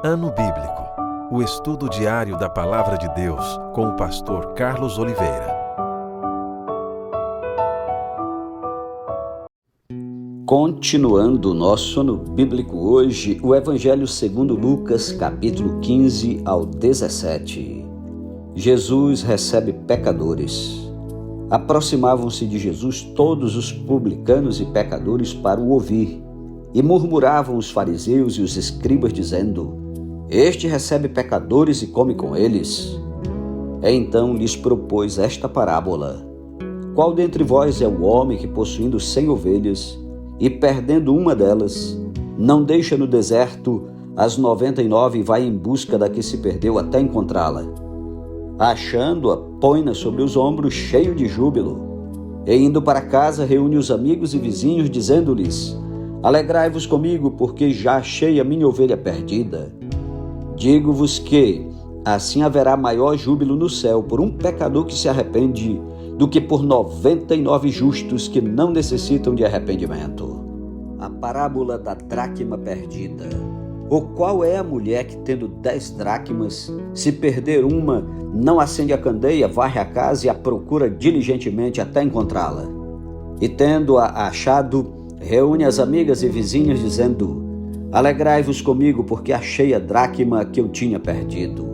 Ano Bíblico, o estudo diário da Palavra de Deus com o pastor Carlos Oliveira. Continuando o nosso ano bíblico hoje, o Evangelho segundo Lucas, capítulo 15 ao 17. Jesus recebe pecadores. Aproximavam-se de Jesus todos os publicanos e pecadores para o ouvir, e murmuravam os fariseus e os escribas, dizendo: Este recebe pecadores e come com eles. Então lhes propôs esta parábola: Qual dentre vós é o homem que, possuindo 100 ovelhas, e perdendo uma delas, não deixa no deserto as 99 e vai em busca da que se perdeu até encontrá-la? Achando-a, põe-na sobre os ombros, cheio de júbilo. E indo para casa, reúne os amigos e vizinhos, dizendo-lhes: Alegrai-vos comigo, porque já achei a minha ovelha perdida. Digo-vos que assim haverá maior júbilo no céu por um pecador que se arrepende do que por 99 justos que não necessitam de arrependimento. A parábola da dracma perdida. Ou qual é a mulher que, tendo 10 dracmas, se perder uma, não acende a candeia, varre a casa e a procura diligentemente até encontrá-la? E tendo-a achado, reúne as amigas e vizinhas, dizendo: Alegrai-vos comigo, porque achei a dracma que eu tinha perdido.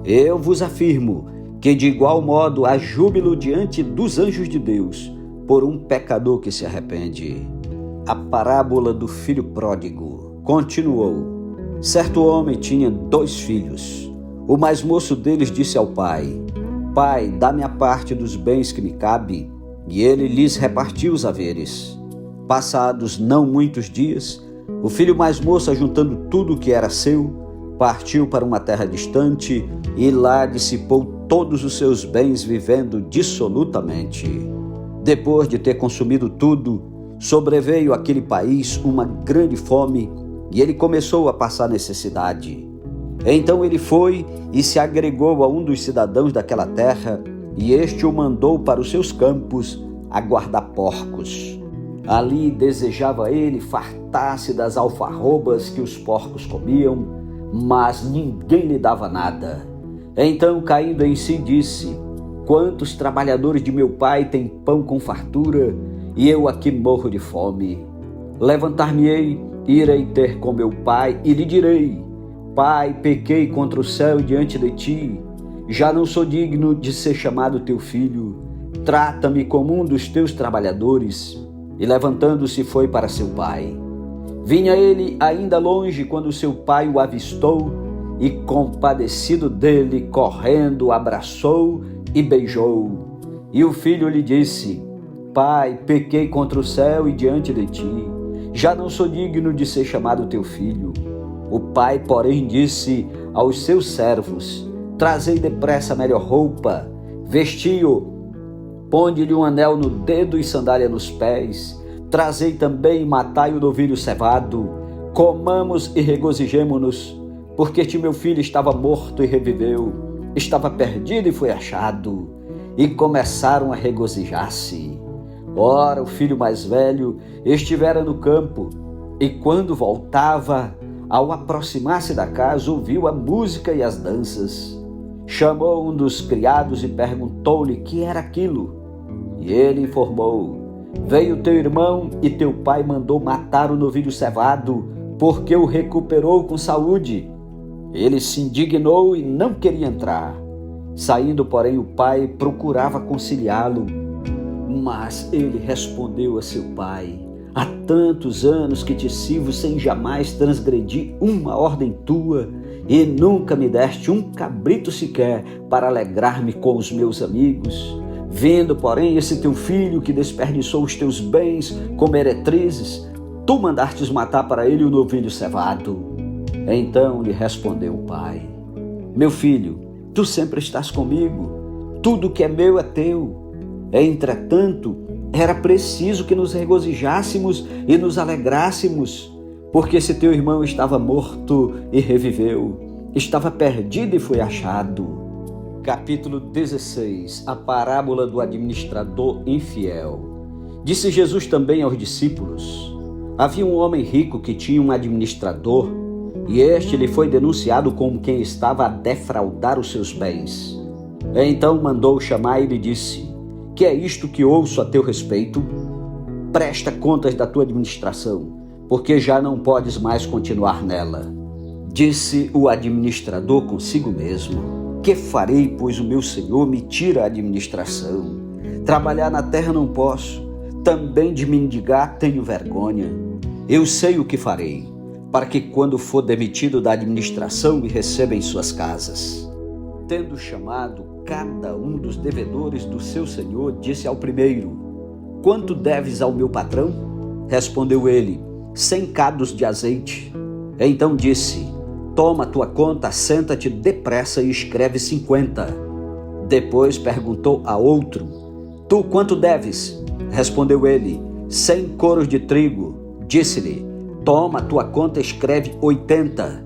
Eu vos afirmo que de igual modo há júbilo diante dos anjos de Deus por um pecador que se arrepende. A parábola do filho pródigo continuou. Certo homem tinha 2 filhos. O mais moço deles disse ao pai: Pai, dá-me a parte dos bens que me cabe. E ele lhes repartiu os haveres. Passados não muitos dias, o filho mais moço, ajuntando tudo o que era seu, partiu para uma terra distante e lá dissipou todos os seus bens, vivendo dissolutamente. Depois de ter consumido tudo, sobreveio àquele país uma grande fome e ele começou a passar necessidade. Então ele foi e se agregou a um dos cidadãos daquela terra, e este o mandou para os seus campos a guardar porcos. Ali desejava ele fartar-se das alfarrobas que os porcos comiam, mas ninguém lhe dava nada. Então, caindo em si, disse: Quantos trabalhadores de meu pai têm pão com fartura, e eu aqui morro de fome? Levantar-me-ei, irei ter com meu pai, e lhe direi: Pai, pequei contra o céu e diante de ti, já não sou digno de ser chamado teu filho. Trata-me como um dos teus trabalhadores. E levantando-se foi para seu pai. Vinha ele ainda longe quando seu pai o avistou e, compadecido dele, correndo, abraçou e beijou. E o filho lhe disse: Pai, pequei contra o céu e diante de ti, já não sou digno de ser chamado teu filho. O pai, porém, disse aos seus servos: Trazei depressa a melhor roupa, vesti-o, ponde-lhe um anel no dedo e sandália nos pés. Trazei também e matai o novilho cevado. Comamos e regozijemo-nos, porque este meu filho estava morto e reviveu, estava perdido e foi achado. E começaram a regozijar-se. Ora, o filho mais velho estivera no campo, e quando voltava, ao aproximar-se da casa, ouviu a música e as danças. Chamou um dos criados e perguntou-lhe que era aquilo. E ele informou: Veio teu irmão e teu pai mandou matar o novilho cevado, porque o recuperou com saúde. Ele se indignou e não queria entrar. Saindo, porém, o pai procurava conciliá-lo. Mas ele respondeu a seu pai: Há tantos anos que te sirvo sem jamais transgredir uma ordem tua, e nunca me deste um cabrito sequer para alegrar-me com os meus amigos. Vendo, porém, esse teu filho que desperdiçou os teus bens com meretrizes, tu mandastes matar para ele o novilho cevado. Então lhe respondeu o pai: Meu filho, tu sempre estás comigo, tudo que é meu é teu. Entretanto, era preciso que nos regozijássemos e nos alegrássemos, porque esse teu irmão estava morto e reviveu, estava perdido e foi achado. Capítulo 16. A parábola do administrador infiel. Disse Jesus também aos discípulos: Havia um homem rico que tinha um administrador e este lhe foi denunciado como quem estava a defraudar os seus bens. Então mandou chamar e lhe disse: que é isto que ouço a teu respeito? Presta contas da tua administração, porque já não podes mais continuar nela. Disse o administrador consigo mesmo: que farei, pois o meu senhor me tira a administração? Trabalhar na terra não posso, também de mendigar tenho vergonha. Eu sei o que farei, para que quando for demitido da administração me receba em suas casas. Tendo chamado cada um dos devedores do seu senhor, disse ao primeiro: quanto deves ao meu patrão? Respondeu ele: 100 cados de azeite. Então disse: toma tua conta, senta-te depressa e escreve 50. Depois perguntou a outro: tu quanto deves? Respondeu ele: 100 coros de trigo. Disse-lhe: toma tua conta, escreve 80.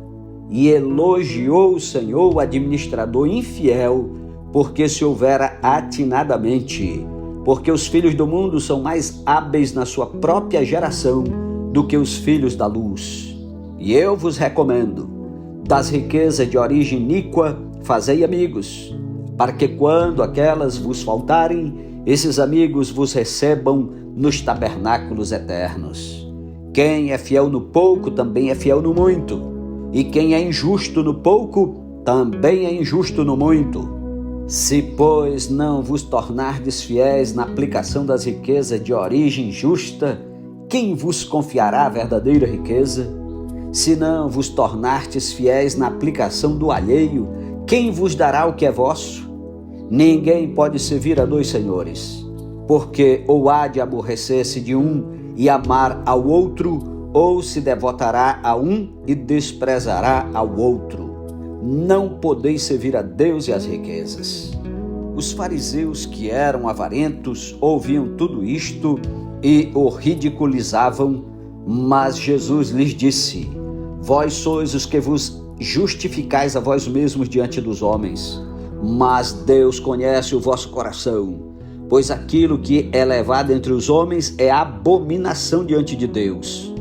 E elogiou o Senhor o administrador infiel, porque se houvera atinadamente, porque os filhos do mundo são mais hábeis na sua própria geração do que os filhos da luz. E eu vos recomendo: das riquezas de origem iníqua fazei amigos, para que quando aquelas vos faltarem, esses amigos vos recebam nos tabernáculos eternos. Quem é fiel no pouco também é fiel no muito, e quem é injusto no pouco também é injusto no muito. Se, pois, não vos tornardes fiéis na aplicação das riquezas de origem justa, quem vos confiará a verdadeira riqueza? Se não vos tornardes fiéis na aplicação do alheio, quem vos dará o que é vosso? Ninguém pode servir a dois senhores, porque ou há de aborrecer-se de um e amar ao outro, ou se devotará a um e desprezará ao outro. Não podeis servir a Deus e às riquezas. Os fariseus, que eram avarentos, ouviam tudo isto e o ridiculizavam, mas Jesus lhes disse: vós sois os que vos justificais a vós mesmos diante dos homens, mas Deus conhece o vosso coração, pois aquilo que é levado entre os homens é abominação diante de Deus.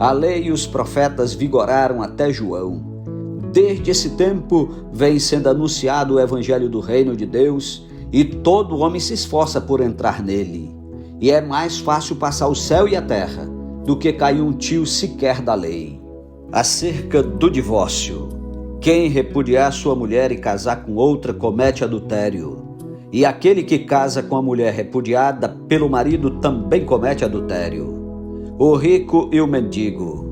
A lei e os profetas vigoraram até João. Desde esse tempo vem sendo anunciado o evangelho do reino de Deus, e todo homem se esforça por entrar nele. E é mais fácil passar o céu e a terra do que cair um tio sequer da lei. Acerca do divórcio: quem repudiar sua mulher e casar com outra comete adultério. E aquele que casa com a mulher repudiada pelo marido também comete adultério. O rico e o mendigo.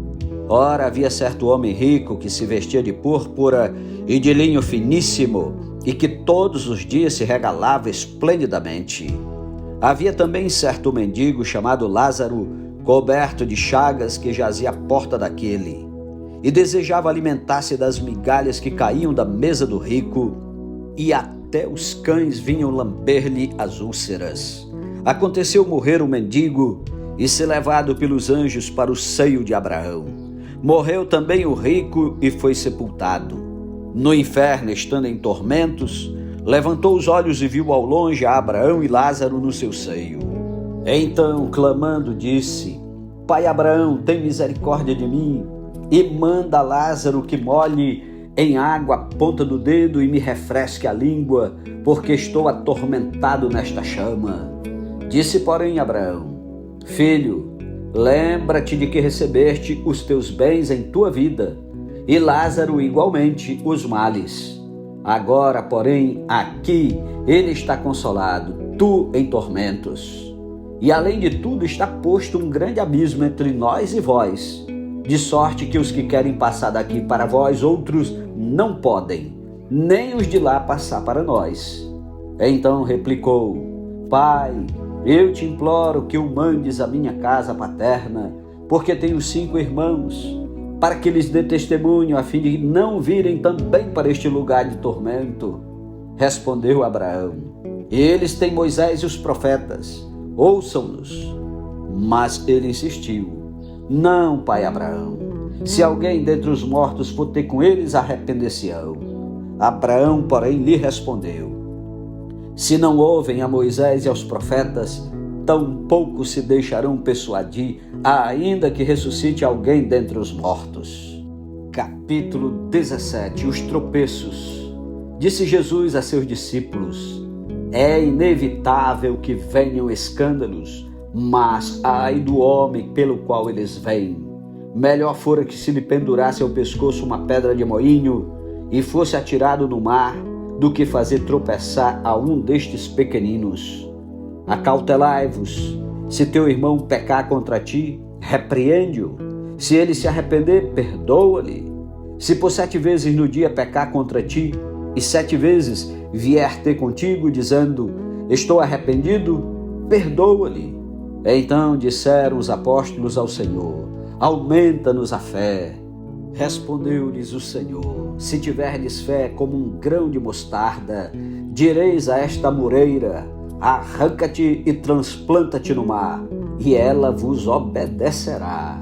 Ora, havia certo homem rico que se vestia de púrpura e de linho finíssimo e que todos os dias se regalava esplendidamente. Havia também certo mendigo chamado Lázaro, coberto de chagas, que jazia à porta daquele e desejava alimentar-se das migalhas que caíam da mesa do rico, e até os cães vinham lamber-lhe as úlceras. Aconteceu morrer o mendigo e ser levado pelos anjos para o seio de Abraão. Morreu também o rico e foi sepultado. No inferno, estando em tormentos, levantou os olhos e viu ao longe a Abraão e Lázaro no seu seio. Então, clamando, disse: Pai Abraão, tem misericórdia de mim e manda Lázaro que molhe em água a ponta do dedo e me refresque a língua, porque estou atormentado nesta chama. Disse, porém, Abraão: Filho, lembra-te de que recebeste os teus bens em tua vida, e Lázaro igualmente os males. Agora, porém, aqui ele está consolado, tu em tormentos. E além de tudo está posto um grande abismo entre nós e vós, de sorte que os que querem passar daqui para vós outros não podem, nem os de lá passar para nós. Então replicou: Pai, eu te imploro que o mandes à minha casa paterna, porque tenho 5 irmãos, para que lhes dê testemunho, a fim de não virem também para este lugar de tormento. Respondeu Abraão: Eles têm Moisés e os profetas, ouçam-nos. Mas ele insistiu: Não, pai Abraão, se alguém dentre os mortos for ter com eles, arrepender-se-ão. Abraão, porém, lhe respondeu: Se não ouvem a Moisés e aos profetas, tampouco se deixarão persuadir, ainda que ressuscite alguém dentre os mortos. Capítulo 17. Os tropeços. Disse Jesus a seus discípulos: é inevitável que venham escândalos, mas ai do homem pelo qual eles vêm. Melhor fora que se lhe pendurasse ao pescoço uma pedra de moinho e fosse atirado no mar, do que fazer tropeçar a um destes pequeninos. Acautelai-vos. Se teu irmão pecar contra ti, repreende-o. Se ele se arrepender, perdoa-lhe. Se por 7 vezes no dia pecar contra ti, e 7 vezes vier ter contigo, dizendo: estou arrependido, perdoa-lhe. Então disseram os apóstolos ao Senhor: aumenta-nos a fé. Respondeu-lhes o Senhor: se tiverdes fé como um grão de mostarda, direis a esta amoreira: arranca-te e transplanta-te no mar, e ela vos obedecerá.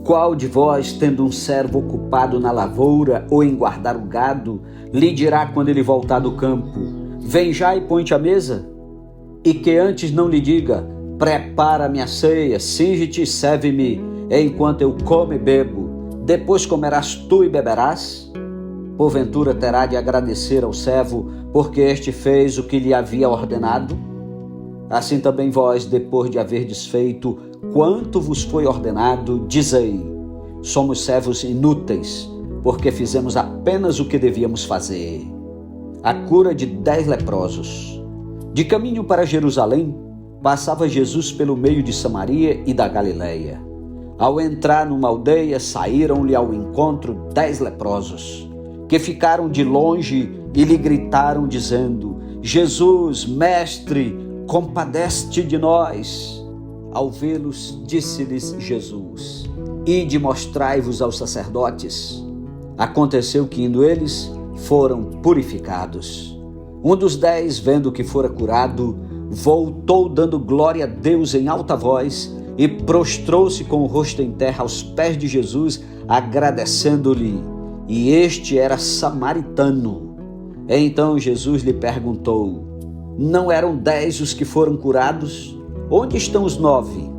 Qual de vós, tendo um servo ocupado na lavoura ou em guardar o gado, lhe dirá quando ele voltar do campo: vem já e põe-te à mesa? E que antes não lhe diga: prepara-me a ceia, cinge-te e serve-me, enquanto eu como e bebo, depois comerás tu e beberás? Porventura terá de agradecer ao servo, porque este fez o que lhe havia ordenado? Assim também vós, depois de haverdes feito quanto vos foi ordenado, dizei: somos servos inúteis, porque fizemos apenas o que devíamos fazer. A cura de 10 leprosos. De caminho para Jerusalém, passava Jesus pelo meio de Samaria e da Galileia. Ao entrar numa aldeia, saíram-lhe ao encontro 10 leprosos, que ficaram de longe e lhe gritaram, dizendo: Jesus, mestre, compadece-te de nós. Ao vê-los, disse-lhes Jesus: ide mostrai-vos aos sacerdotes. Aconteceu que, indo eles, foram purificados. Um dos 10, vendo que fora curado, voltou dando glória a Deus em alta voz e prostrou-se com o rosto em terra aos pés de Jesus, agradecendo-lhe. E este era samaritano. Então Jesus lhe perguntou: não eram 10 os que foram curados? Onde estão os 9?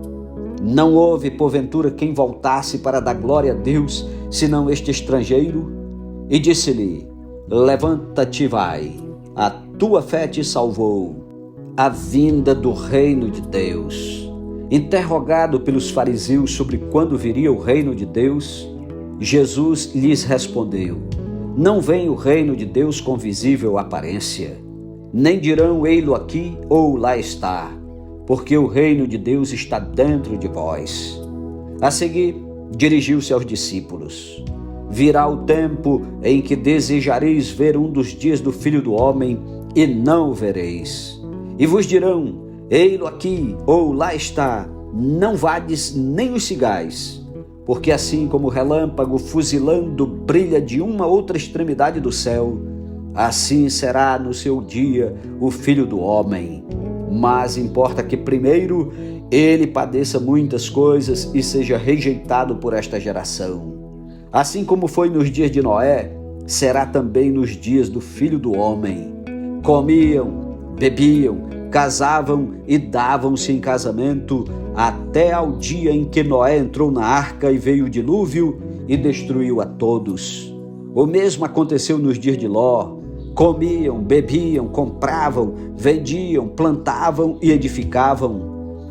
Não houve, porventura, quem voltasse para dar glória a Deus, senão este estrangeiro? E disse-lhe: levanta-te e vai, a tua fé te salvou. A vinda do reino de Deus. Interrogado pelos fariseus sobre quando viria o reino de Deus, Jesus lhes respondeu: não vem o reino de Deus com visível aparência, nem dirão ei-lo aqui ou lá está, porque o reino de Deus está dentro de vós. A seguir, dirigiu-se aos discípulos: virá o tempo em que desejareis ver um dos dias do Filho do Homem e não o vereis. E vos dirão: ei-lo aqui ou lá está, não vades nem os sigais. Porque assim como o relâmpago fuzilando brilha de uma a outra extremidade do céu, assim será no seu dia o Filho do Homem. Mas importa que primeiro ele padeça muitas coisas e seja rejeitado por esta geração. Assim como foi nos dias de Noé, será também nos dias do Filho do Homem. Comiam, bebiam, casavam e davam-se em casamento até ao dia em que Noé entrou na arca e veio o dilúvio e destruiu a todos. O mesmo aconteceu nos dias de Ló. Comiam, bebiam, compravam, vendiam, plantavam e edificavam.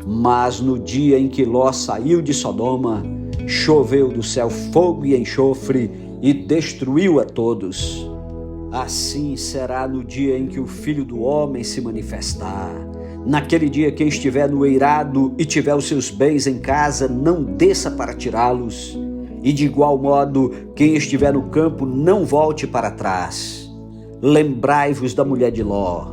Mas no dia em que Ló saiu de Sodoma, choveu do céu fogo e enxofre e destruiu a todos. Assim será no dia em que o Filho do Homem se manifestar. Naquele dia, quem estiver no eirado e tiver os seus bens em casa, não desça para tirá-los. E de igual modo, quem estiver no campo, não volte para trás. Lembrai-vos da mulher de Ló.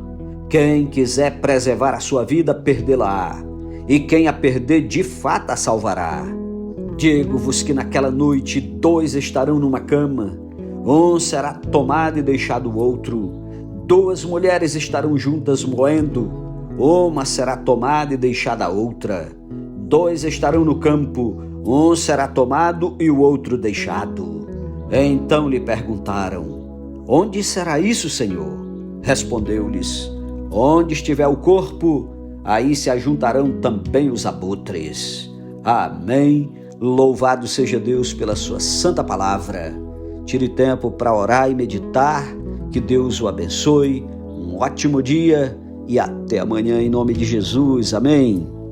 Quem quiser preservar a sua vida, perdê-la-á. E quem a perder, de fato a salvará. Digo-vos que naquela noite 2 estarão numa cama. Um será tomado e deixado o outro. 2 mulheres estarão juntas moendo. Uma será tomada e deixada a outra. 2 estarão no campo. Um será tomado e o outro deixado. Então lhe perguntaram: onde será isso, Senhor? Respondeu-lhes: onde estiver o corpo, aí se ajuntarão também os abutres. Amém. Louvado seja Deus pela sua santa palavra. Tire tempo para orar e meditar. Que Deus o abençoe. Um ótimo dia e até amanhã em nome de Jesus. Amém.